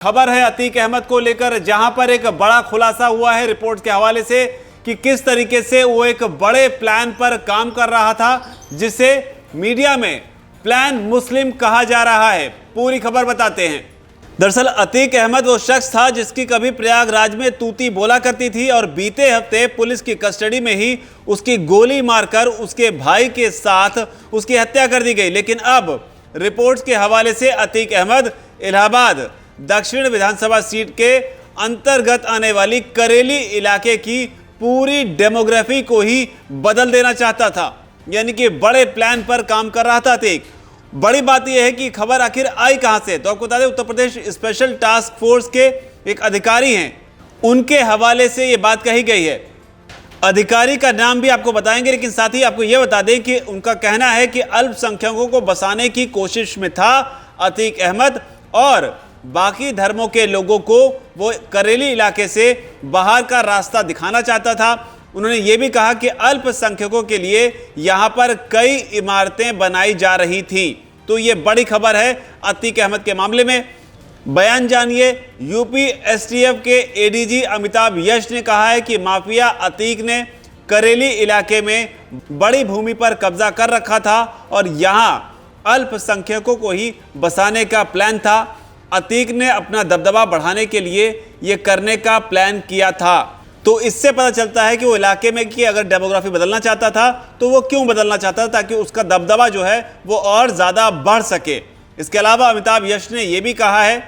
खबर है अतीक अहमद को लेकर, जहां पर एक बड़ा खुलासा हुआ है रिपोर्ट के हवाले से कि किस तरीके से वो एक बड़े प्लान पर काम कर रहा था, जिसे मीडिया में प्लान मुस्लिम कहा जा रहा है। पूरी खबर बताते हैं। दरअसल अतीक अहमद वो शख्स था जिसकी कभी प्रयागराज में तूती बोला करती थी और बीते हफ्ते पुलिस की कस्टडी में ही उसकी गोली मारकर उसके भाई के साथ उसकी हत्या कर दी गई। लेकिन अब रिपोर्ट्स के हवाले से अतीक अहमद इलाहाबाद दक्षिण विधानसभा सीट के अंतर्गत आने वाली करेली इलाके की पूरी डेमोग्राफी को ही बदल देना चाहता था, यानी कि बड़े प्लान पर काम कर रहा था अतीक। बड़ी बात यह है कि खबर आखिर आई कहां से, तो आपको बता दें Uttar Pradesh special task force के एक अधिकारी हैं, उनके हवाले से यह बात कही गई है। अधिकारी का नाम भी आपको बताएंगे, लेकिन साथ ही आपको यह बता दें कि उनका कहना है कि अल्पसंख्यकों को बसाने की कोशिश में था अतीक अहमद और बाकी धर्मों के लोगों को वो करेली इलाके से बाहर का रास्ता दिखाना चाहता था। उन्होंने ये भी कहा कि अल्पसंख्यकों के लिए यहां पर कई इमारतें बनाई जा रही थी। तो ये बड़ी खबर है अतीक अहमद के मामले में। बयान जानिए। यूपी एसटीएफ के एडीजी अमिताभ यश ने कहा है कि माफिया अतीक ने करेली इलाके में बड़ी भूमि पर कब्जा कर रखा था और यहां अल्पसंख्यकों को ही बसाने का प्लान था। अतीक ने अपना दबदबा बढ़ाने के लिए यह करने का प्लान किया था। तो इससे पता चलता है कि वो इलाके में कि अगर डेमोग्राफी बदलना चाहता था तो वो क्यों बदलना चाहता था, ताकि उसका दबदबा जो है वो और ज़्यादा बढ़ सके। इसके अलावा अमिताभ यश ने यह भी कहा है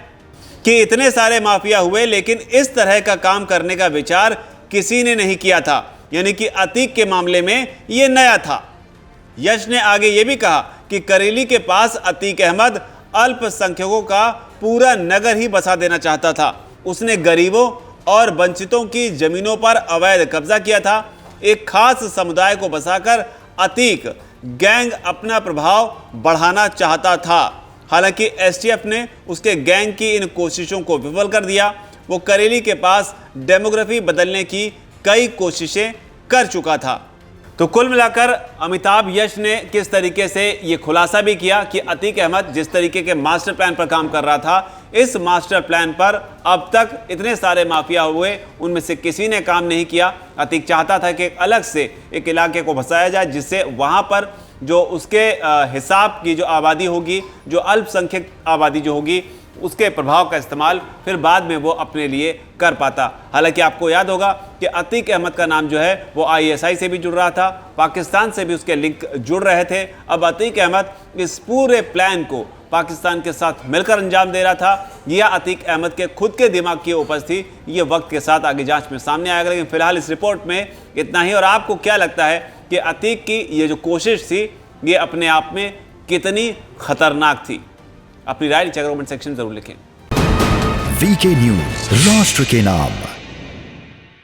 कि इतने सारे माफिया हुए लेकिन इस तरह का काम करने का विचार किसी ने नहीं किया था, यानी कि अतीक के मामले में ये नया था। यश ने आगे ये भी कहा कि करेली के पास अतीक अहमद अल्पसंख्यकों का पूरा नगर ही बसा देना चाहता था। उसने गरीबों और वंचितों की जमीनों पर अवैध कब्जा किया था। एक खास समुदाय को बसाकर अतीक गैंग अपना प्रभाव बढ़ाना चाहता था। हालांकि एसटीएफ ने उसके गैंग की इन कोशिशों को विफल कर दिया। वो करेली के पास डेमोग्राफी बदलने की कई कोशिशें कर चुका था। तो कुल मिलाकर अमिताभ यश ने किस तरीके से ये खुलासा भी किया कि अतीक अहमद जिस तरीके के मास्टर प्लान पर काम कर रहा था, इस मास्टर प्लान पर अब तक इतने सारे माफिया हुए, उनमें से किसी ने काम नहीं किया। अतीक चाहता था कि अलग से एक इलाके को बसाया जाए, जिससे वहाँ पर जो उसके हिसाब की जो आबादी होगी, जो अल्पसंख्यक आबादी जो होगी, उसके प्रभाव का इस्तेमाल फिर बाद में वो अपने लिए कर पाता। हालांकि आपको याद होगा कि अतीक अहमद का नाम जो है वो आईएसआई से भी जुड़ रहा था, पाकिस्तान से भी उसके लिंक जुड़ रहे थे। अब अतीक अहमद इस पूरे प्लान को पाकिस्तान के साथ मिलकर अंजाम दे रहा था, यह अतीक अहमद के खुद के दिमाग की उपज थी। ये वक्त के साथ आगे जांच में सामने आएगा, लेकिन फिलहाल इस रिपोर्ट में इतना ही। और आपको क्या लगता है कि अतीक की ये जो कोशिश थी ये अपने आप में कितनी खतरनाक थी? अपनी राय नीचे कमेंट सेक्शन जरूर लिखें। वीके न्यूज, राष्ट्र के नाम।